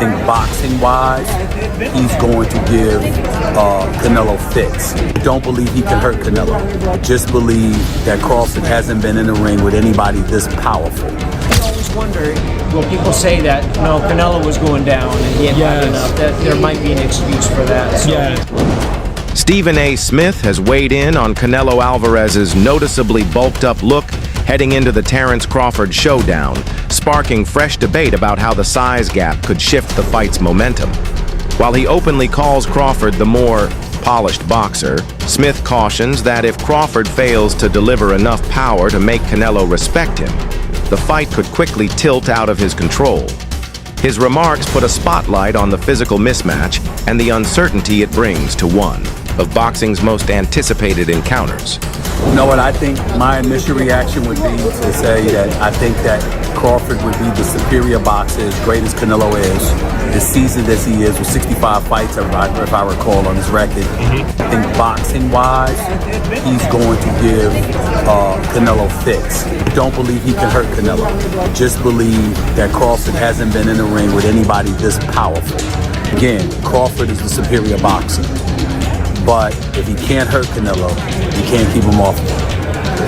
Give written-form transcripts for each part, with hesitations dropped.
think boxing-wise, he's going to give Canelo fits. Don't believe he can hurt Canelo. Just believe that Crawford hasn't been in the ring with anybody this powerful. I always wonder, when people say that, no, Canelo was going down and he hadn't had enough, that there might be an excuse for that. So. Stephen A. Smith has weighed in on Canelo Alvarez's noticeably bulked up look heading into the Terence Crawford showdown, sparking fresh debate about how the size gap could shift the fight's momentum. While he openly calls Crawford the more polished boxer, Smith cautions that if Crawford fails to deliver enough power to make Canelo respect him, the fight could quickly tilt out of his control. His remarks put a spotlight on the physical mismatch and the uncertainty it brings to one of boxing's most anticipated encounters. You know what, I think my initial reaction would be to say that I think that Crawford would be the superior boxer, as great as Canelo is, as seasoned as he is, with 65 fights, if I recall, on his record. I think boxing-wise, he's going to give Canelo fits. Don't believe he can hurt Canelo. Just believe that Crawford hasn't been in the ring with anybody this powerful. Again, Crawford is the superior boxer. But if he can't hurt Canelo, you can't keep him off.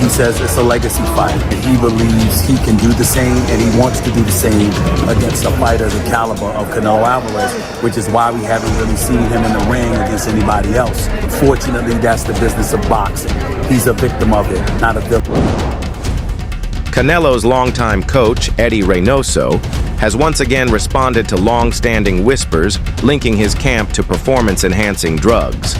He says it's a legacy fight. He believes he can do the same, and he wants to do the same against a fighter the caliber of Canelo Alvarez, which is why we haven't really seen him in the ring against anybody else. Fortunately, that's the business of boxing. He's a victim of it, not a villain. Canelo's longtime coach, Eddie Reynoso, has once again responded to long-standing whispers linking his camp to performance-enhancing drugs.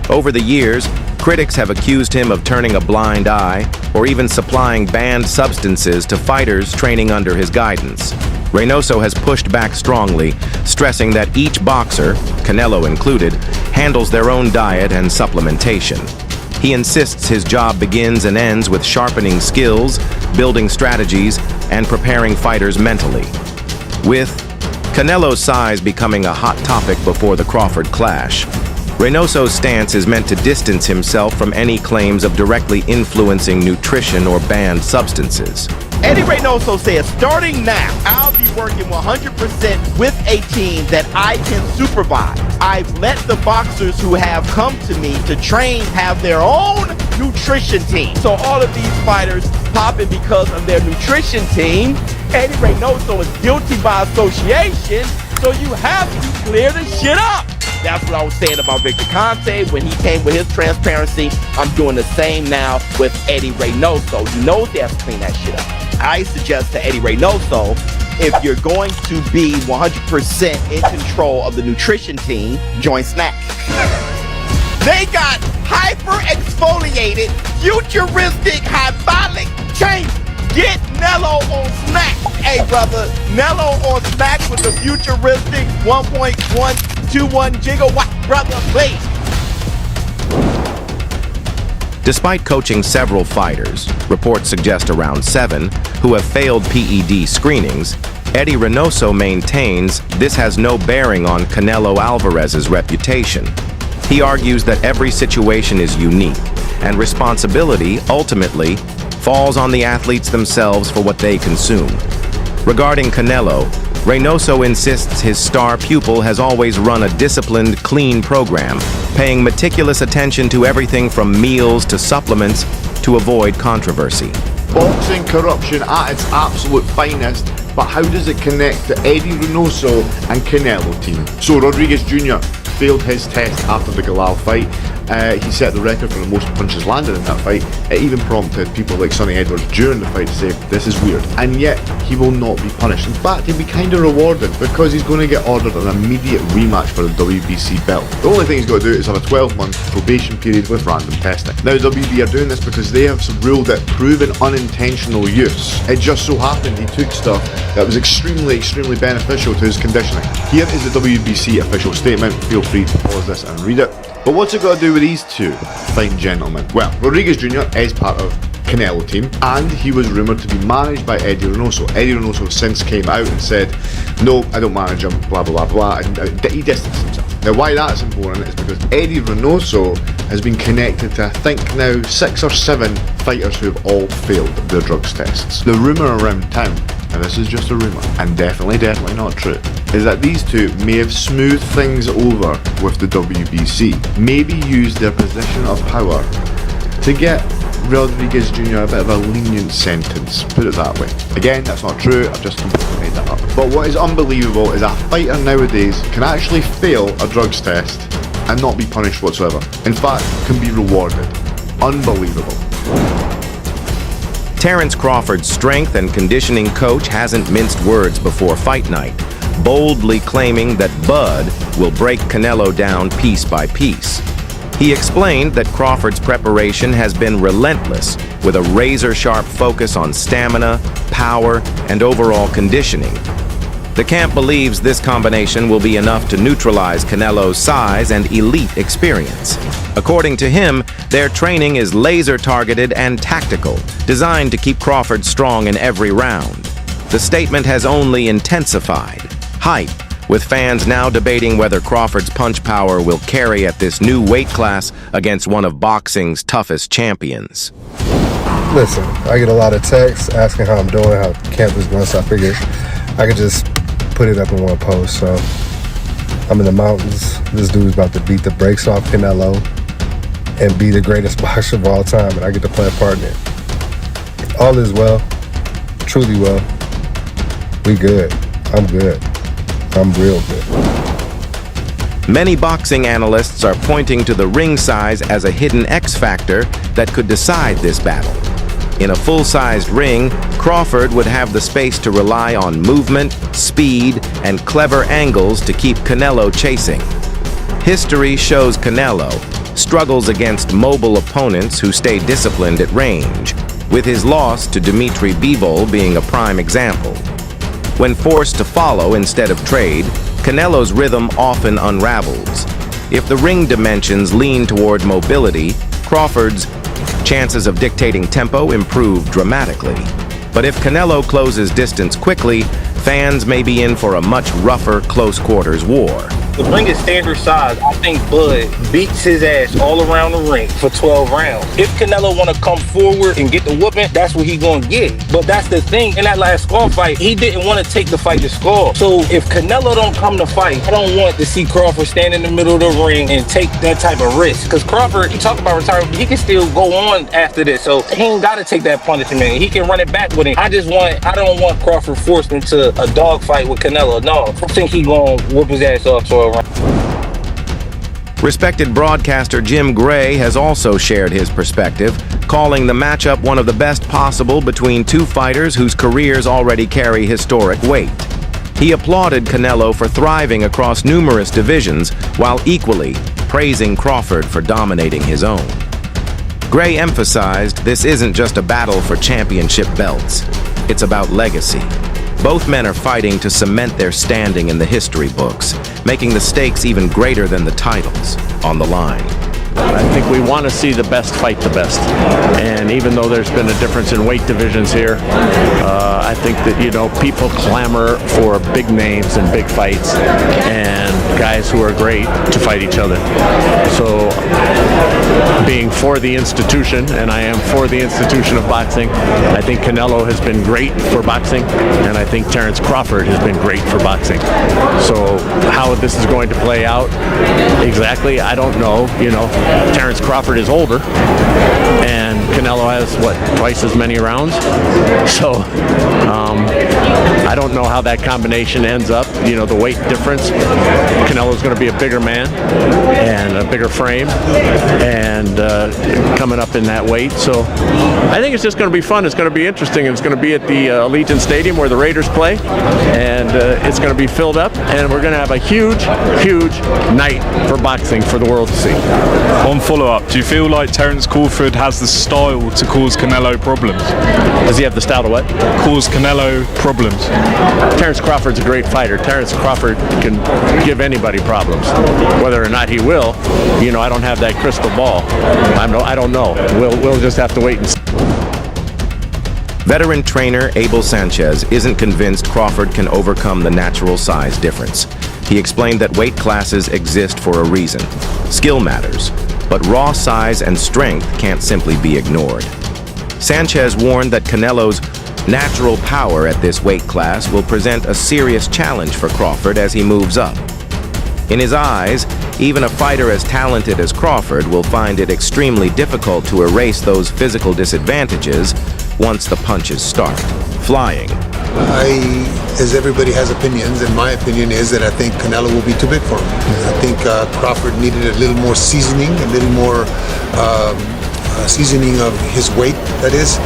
Over the years, critics have accused him of turning a blind eye or even supplying banned substances to fighters training under his guidance. Reynoso has pushed back strongly, stressing that each boxer, Canelo included, handles their own diet and supplementation. He insists his job begins and ends with sharpening skills, building strategies, and preparing fighters mentally. With Canelo's size becoming a hot topic before the Crawford clash, Reynoso's stance is meant to distance himself from any claims of directly influencing nutrition or banned substances. Eddie Reynoso says, starting now, I'll be working 100% with a team that I can supervise. I've let the boxers who have come to me to train have their own nutrition team. So all of these fighters popping because of their nutrition team. Eddie Reynoso is guilty by association, so you have to clear the shit up. That's what I was saying about Victor Conte when he came with his transparency. I'm doing the same now with Eddie Reynoso. He knows he has to clean that shit up. I suggest to Eddie Reynoso, if you're going to be 100% in control of the nutrition team, join Snack. They got hyper-exfoliated, futuristic, hydraulic change. Get Nello on Snack. Hey, brother, Nello on Snack with the futuristic 1.121 gigawatt, brother, please. Despite coaching several fighters, reports suggest around 7, who have failed PED screenings, Eddie Reynoso maintains this has no bearing on Canelo Alvarez's reputation. He argues that every situation is unique, and responsibility, ultimately, falls on the athletes themselves for what they consume. Regarding Canelo, Reynoso insists his star pupil has always run a disciplined, clean program, paying meticulous attention to everything from meals to supplements to avoid controversy. Boxing corruption at its absolute finest, but how does it connect to Eddie Reynoso and Canelo team? So Rodriguez Jr. failed his test after the Galal fight. He set the record for the most punches landed in that fight. It even prompted people like Sonny Edwards during the fight to say, this is weird. And yet, he will not be punished. In fact, he'll be kind of rewarded because he's going to get ordered an immediate rematch for the WBC belt. The only thing he's got to do is have a 12-month probation period with random testing. Now, WB are doing this because they have ruled it proven unintentional use. It just so happened he took stuff that was extremely beneficial to his conditioning. Here is the WBC official statement. Feel free to pause this and read it. But what's it got to do with these two fine gentlemen? Well, Rodriguez Jr. is part of Canelo team, and he was rumoured to be managed by Eddie Reynoso. Eddie Reynoso since came out and said, no, I don't manage him, blah, blah, blah, blah, and he distanced himself. Now, why that's important is because Eddie Reynoso has been connected to, I think now, 6 or 7 fighters who have all failed their drugs tests. The rumour around town and this is just a rumour, and definitely not true, is that these two may have smoothed things over with the WBC, maybe used their position of power to get Rodriguez Jr. a bit of a lenient sentence, put it that way. Again, that's not true, I've just completely made that up. But what is unbelievable is a fighter nowadays can actually fail a drugs test and not be punished whatsoever. In fact, can be rewarded. Unbelievable. Terence Crawford's strength and conditioning coach hasn't minced words before fight night, boldly claiming that Bud will break Canelo down piece by piece. He explained that Crawford's preparation has been relentless, with a razor-sharp focus on stamina, power, and overall conditioning. The camp believes this combination will be enough to neutralize Canelo's size and elite experience. According to him, their training is laser-targeted and tactical, designed to keep Crawford strong in every round. The statement has only intensified hype, with fans now debating whether Crawford's punch power will carry at this new weight class against one of boxing's toughest champions. Listen, I get a lot of texts asking how I'm doing, how camp is going, so I figured I could just put it up in one post. So I'm in the mountains. This dude's about to beat the brakes off Canelo and be the greatest boxer of all time, and I get to play a part in it. All is well, truly well. We good. I'm good. I'm real good. Many boxing analysts are pointing to the ring size as a hidden X factor that could decide this battle. In a full-sized ring, Crawford would have the space to rely on movement, speed, and clever angles to keep Canelo chasing. History shows Canelo struggles against mobile opponents who stay disciplined at range, with his loss to Dimitri Bivol being a prime example. When forced to follow instead of trade, Canelo's rhythm often unravels. If the ring dimensions lean toward mobility, Crawford's chances of dictating tempo improve dramatically. But if Canelo closes distance quickly, fans may be in for a much rougher close-quarters war. The ring is standard size. I think Bud beats his ass all around the ring for 12 rounds. If Canelo want to come forward and get the whooping, that's what he gonna get. But that's the thing. In that last Skull fight, he didn't want to take the fight to Skull. So if Canelo don't come to fight, I don't want to see Crawford stand in the middle of the ring and take that type of risk. Because Crawford, he talk about retirement, he can still go on after this. So he ain't got to take that punishment. He can run it back with him. I don't want Crawford forced into a dog fight with Canelo. No, I think he gonna whoop his ass off to a round. Respected broadcaster Jim Gray has also shared his perspective, calling the matchup one of the best possible between two fighters whose careers already carry historic weight. He applauded Canelo for thriving across numerous divisions, while equally praising Crawford for dominating his own. Gray emphasized this isn't just a battle for championship belts. It's about legacy. Both men are fighting to cement their standing in the history books, making the stakes even greater than the titles on the line. I think we want to see the best fight the best. And even though there's been a difference in weight divisions here, I think that, people clamor for big names and big fights and guys who are great to fight each other. So being for the institution, and I am for the institution of boxing, I think Canelo has been great for boxing, and I think Terence Crawford has been great for boxing. So how this is going to play out exactly, I don't know. Terence Crawford is older, and Canelo has, twice as many rounds? So, I don't know how that combination ends up. The weight difference. Canelo's going to be a bigger man and a bigger frame, and coming up in that weight. So, I think it's just going to be fun. It's going to be interesting. It's going to be at the Allegiant Stadium where the Raiders play, and it's going to be filled up, and we're going to have a huge, huge night for boxing for the world to see. On follow-up, do you feel like Terence Crawford has the style to cause Canelo problems? Does he have the style to what? Cause Canelo problems. Terence Crawford's a great fighter. Terence Crawford can give anybody problems. Whether or not he will, I don't have that crystal ball. I don't know. We'll just have to wait and see. Veteran trainer Abel Sanchez isn't convinced Crawford can overcome the natural size difference. He explained that weight classes exist for a reason. Skill matters, but raw size and strength can't simply be ignored. Sanchez warned that Canelo's Natural power at this weight class will present a serious challenge for Crawford as he moves up. In his eyes, even a fighter as talented as Crawford will find it extremely difficult to erase those physical disadvantages once the punches start flying. As everybody has opinions, and my opinion is that I think Canelo will be too big for him. I think Crawford needed a little more seasoning, a little more seasoning of his weight, that is.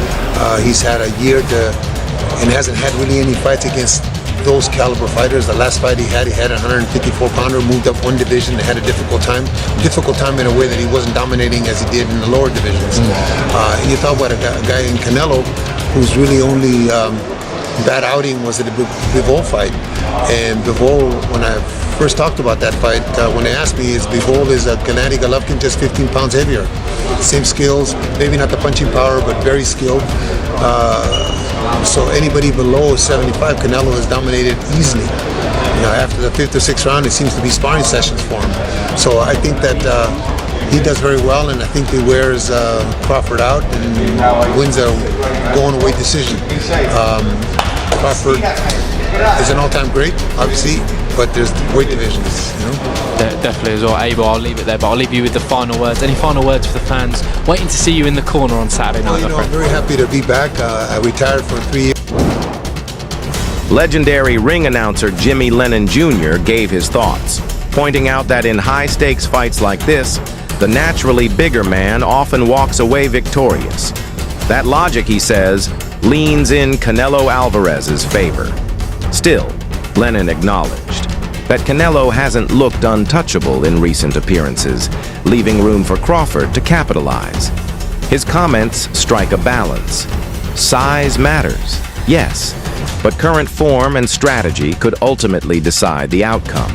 He's had a year and hasn't had really any fights against those caliber fighters. The last fight he had a 154-pounder, moved up one division, and had a difficult time in a way that he wasn't dominating as he did in the lower divisions. You thought about a guy in Canelo whose really only bad outing was at the Bivol fight. And Bivol, when I first talked about that fight, when they asked me, Bivol is a Gennady Golovkin just 15 pounds heavier. Same skills, maybe not the punching power, but very skilled. So anybody below 75, Canelo has dominated easily. After the 5th or 6th round, it seems to be sparring sessions for him. So I think that he does very well, and I think he wears Crawford out and wins a going-away decision. Crawford is an all-time great, obviously, but there's weight divisions, Definitely as well, Abel. I'll leave it there, but I'll leave you with the final words. Any final words for the fans? Waiting to see you in the corner on Saturday night, my friend. I'm very happy to be back. I retired for 3 years. Legendary ring announcer Jimmy Lennon Jr. gave his thoughts, pointing out that in high-stakes fights like this, the naturally bigger man often walks away victorious. That logic, he says, leans in Canelo Alvarez's favor. Still, Lennon acknowledged that Canelo hasn't looked untouchable in recent appearances, leaving room for Crawford to capitalize. His comments strike a balance. Size matters, yes, but current form and strategy could ultimately decide the outcome.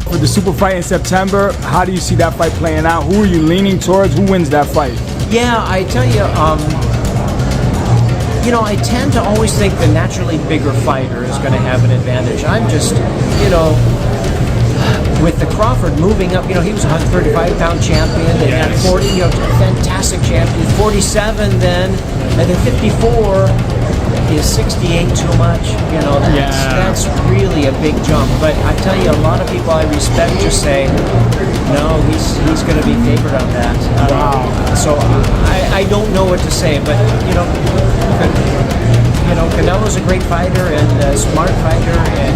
For the super fight in September, how do you see that fight playing out? Who are you leaning towards? Who wins that fight? Yeah, I tell you, I tend to always think the naturally bigger fighter is going to have an advantage. I'm just, with the Crawford moving up, he was a 135-pound champion, and had 40, fantastic champion, 47 then, and then 54. Is 68 too much? That's really a big jump. But I tell you, a lot of people I respect just say, no, he's going to be favored on that. Wow. So I don't know what to say, but Canelo's a great fighter and a smart fighter, and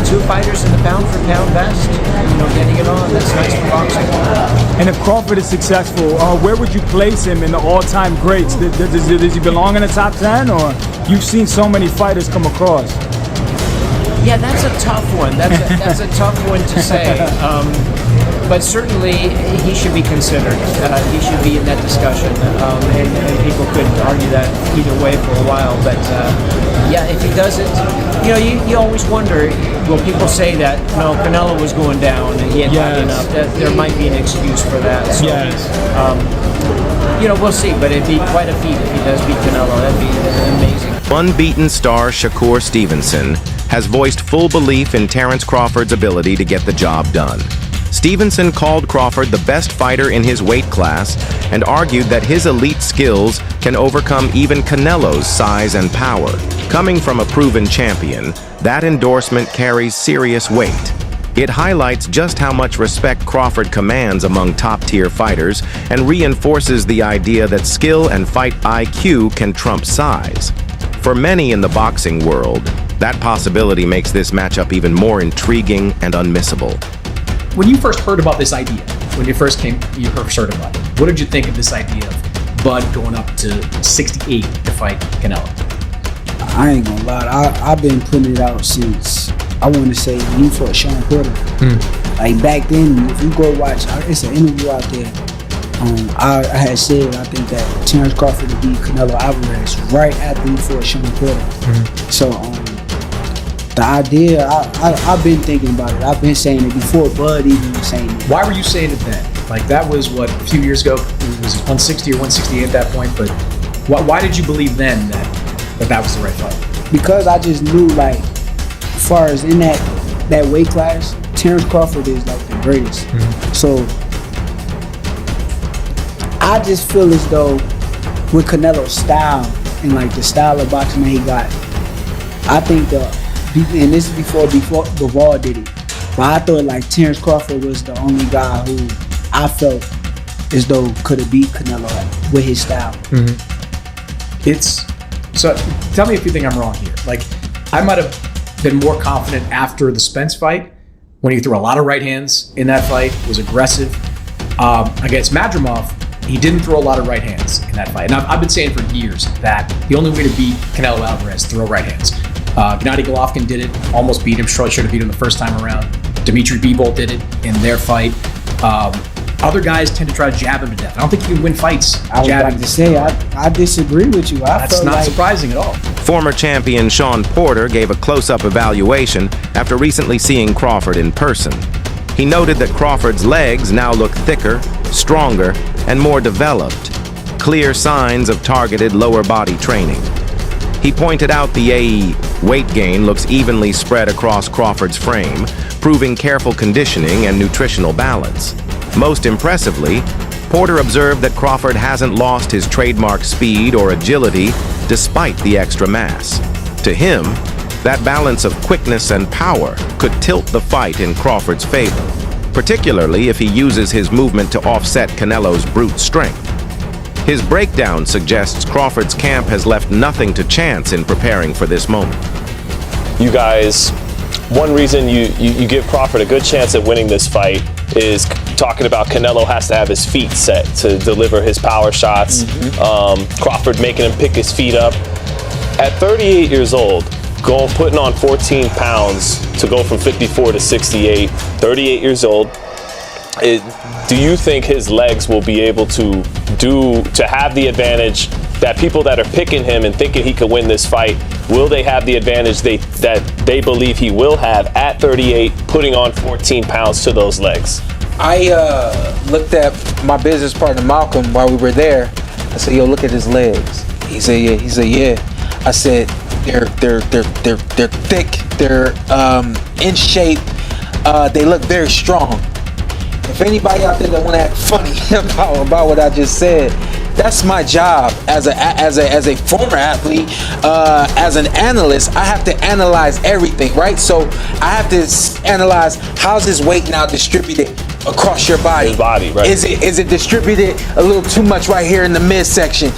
two fighters in the pound for pound best. Getting it on. That's nice for boxing. And if Crawford is successful, where would you place him in the all-time greats? Does he belong in the top 10, or you've seen so many fighters come across? Yeah, that's a tough one. That's a tough one to say. But certainly he should be considered. He should be in that discussion, and people could argue that either way for a while. But if he doesn't, you always wonder. Will people say that Canelo was going down and he hadn't had enough? That there might be an excuse for that. So, we'll see. But it'd be quite a feat if he does beat Canelo. That'd be amazing. Unbeaten star Shakur Stevenson has voiced full belief in Terence Crawford's ability to get the job done. Stevenson called Crawford the best fighter in his weight class and argued that his elite skills can overcome even Canelo's size and power. Coming from a proven champion, that endorsement carries serious weight. It highlights just how much respect Crawford commands among top-tier fighters and reinforces the idea that skill and fight IQ can trump size. For many in the boxing world, that possibility makes this matchup even more intriguing and unmissable. When you first heard about this idea, when you first heard about it, what did you think of this idea of Bud going up to 68 to fight Canelo? I ain't gonna lie, I've been putting it out since, I want to say, you fought Shawn Porter. Like back then, if you go watch, it's an interview out there. I had said, I think that Terence Crawford would beat Canelo Alvarez right after he fought Shawn Porter. So, the idea, I've been thinking about it. I've been saying it before Bud even was saying it. Why were you saying it then? Like, that was, what, a few years ago? It was 160 or 168 at that point, but why did you believe then that was the right fight? Because I just knew, like, as far as in that weight class, Terence Crawford is, like, the greatest. So, I just feel as though with Canelo's style, and like the style of boxing that he got, I think and this is before Bivol did it, but I thought like Terence Crawford was the only guy who I felt as though could have beat Canelo with his style. So tell me if you think I'm wrong here. Like, I might have been more confident after the Spence fight when he threw a lot of right hands in that fight, was aggressive. Against Madrimov, he didn't throw a lot of right hands in that fight. And I've been saying for years that the only way to beat Canelo Alvarez is throw right hands. Gennady Golovkin did it, almost beat him, should have beat him the first time around. Dimitri Bivol did it in their fight. Other guys tend to try to jab him to death. I don't think you can win fights jabbing. I disagree with you. That's not surprising at all. Former champion Shawn Porter gave a close-up evaluation after recently seeing Crawford in person. He noted that Crawford's legs now look thicker, stronger, and more developed, clear signs of targeted lower body training. He pointed out the AE weight gain looks evenly spread across Crawford's frame, proving careful conditioning and nutritional balance. Most impressively, Porter observed that Crawford hasn't lost his trademark speed or agility despite the extra mass. To him, that balance of quickness and power could tilt the fight in Crawford's favor, particularly if he uses his movement to offset Canelo's brute strength. His breakdown suggests Crawford's camp has left nothing to chance in preparing for this moment. You guys, one reason you give Crawford a good chance at winning this fight is talking about Canelo has to have his feet set to deliver his power shots. Crawford making him pick his feet up. At 38 years old, putting on 14 pounds to go from 54 to 68, 38 years old, do you think his legs will be able to have the advantage that people that are picking him and thinking he could win this fight, will they have the advantage that they believe he will have at 38, putting on 14 pounds to those legs? I looked at my business partner Malcolm while we were there. I said, "Yo, look at his legs." He said, "Yeah." He said, "Yeah." I said, "They're thick. They're in shape. They look very strong." If anybody out there that want to act funny about what I just said, that's my job as a former athlete, as an analyst. I have to analyze everything, right? So I have to analyze how's his weight now distributed across your body. His body, right? Is it distributed a little too much right here in the midsection?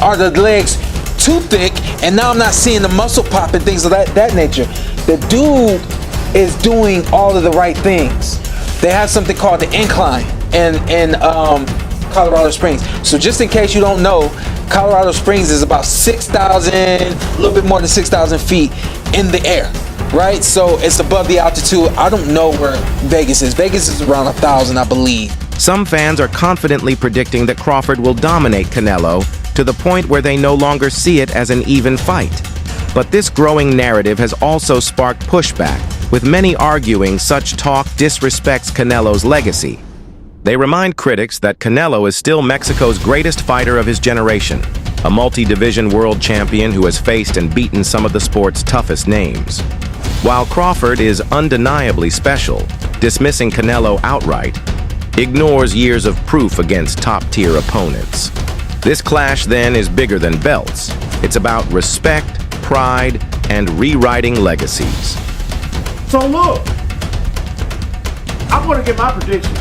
Are the legs too thick? And now I'm not seeing the muscle pop and things of that nature. The dude is doing all of the right things. They have something called the incline in Colorado Springs. So just in case you don't know, Colorado Springs is about 6,000, a little bit more than 6,000 feet in the air, right? So it's above the altitude. I don't know where Vegas is. Vegas is around 1,000, I believe. Some fans are confidently predicting that Crawford will dominate Canelo to the point where they no longer see it as an even fight. But this growing narrative has also sparked pushback, with many arguing such talk disrespects Canelo's legacy. They remind critics that Canelo is still Mexico's greatest fighter of his generation, a multi-division world champion who has faced and beaten some of the sport's toughest names. While Crawford is undeniably special, dismissing Canelo outright ignores years of proof against top-tier opponents. This clash, then, is bigger than belts. It's about respect, pride, and rewriting legacies. So look, I'm going to get my prediction.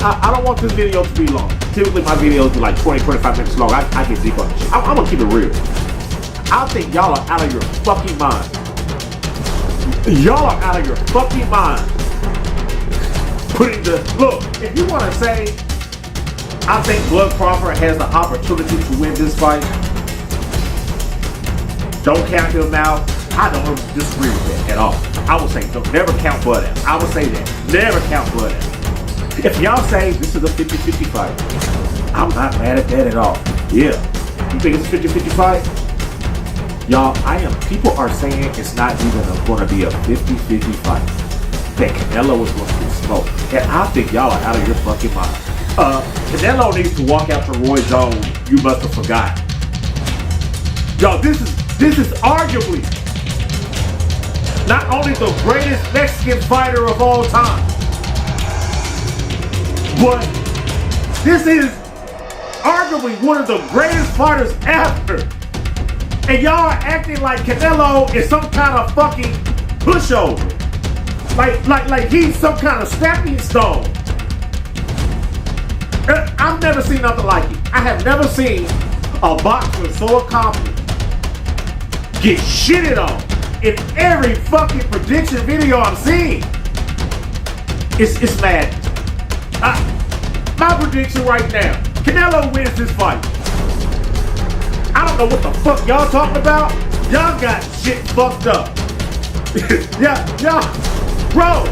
I don't want this video to be long. Typically my videos are like 20, 25 minutes long. I get deep on this shit. I'm going to keep it real. I think y'all are out of your fucking mind. Y'all are out of your fucking mind. Look, if you want to say, I think Bud Crawford has the opportunity to win this fight, don't count him out. I don't disagree with that at all. I would say don't never count Bud out. I would say that. Never count Bud out. If y'all say this is a 50-50 fight, I'm not mad at that at all. Yeah. You think it's a 50-50 fight? Y'all, people are saying it's not even going to be a 50-50 fight. That Canelo is going to get smoked. And I think y'all are out of your fucking mind. Canelo needs to walk out to Roy Jones. You must have forgot. Y'all, this is arguably not only the greatest Mexican fighter of all time, but this is arguably one of the greatest fighters ever. And y'all are acting like Canelo is some kind of fucking pushover. Like he's some kind of stepping stone. I've never seen nothing like it. I have never seen a boxer so accomplished get shitted on in every fucking prediction video I'm seeing. It's mad. My prediction right now, Canelo wins this fight. I don't know what the fuck y'all talking about. Y'all got shit fucked up. y'all, bro,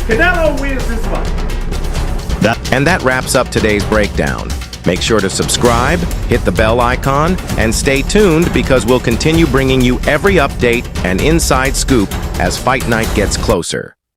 Canelo wins this fight. And that wraps up today's breakdown. Make sure to subscribe, hit the bell icon, and stay tuned because we'll continue bringing you every update and inside scoop as Fight Night gets closer.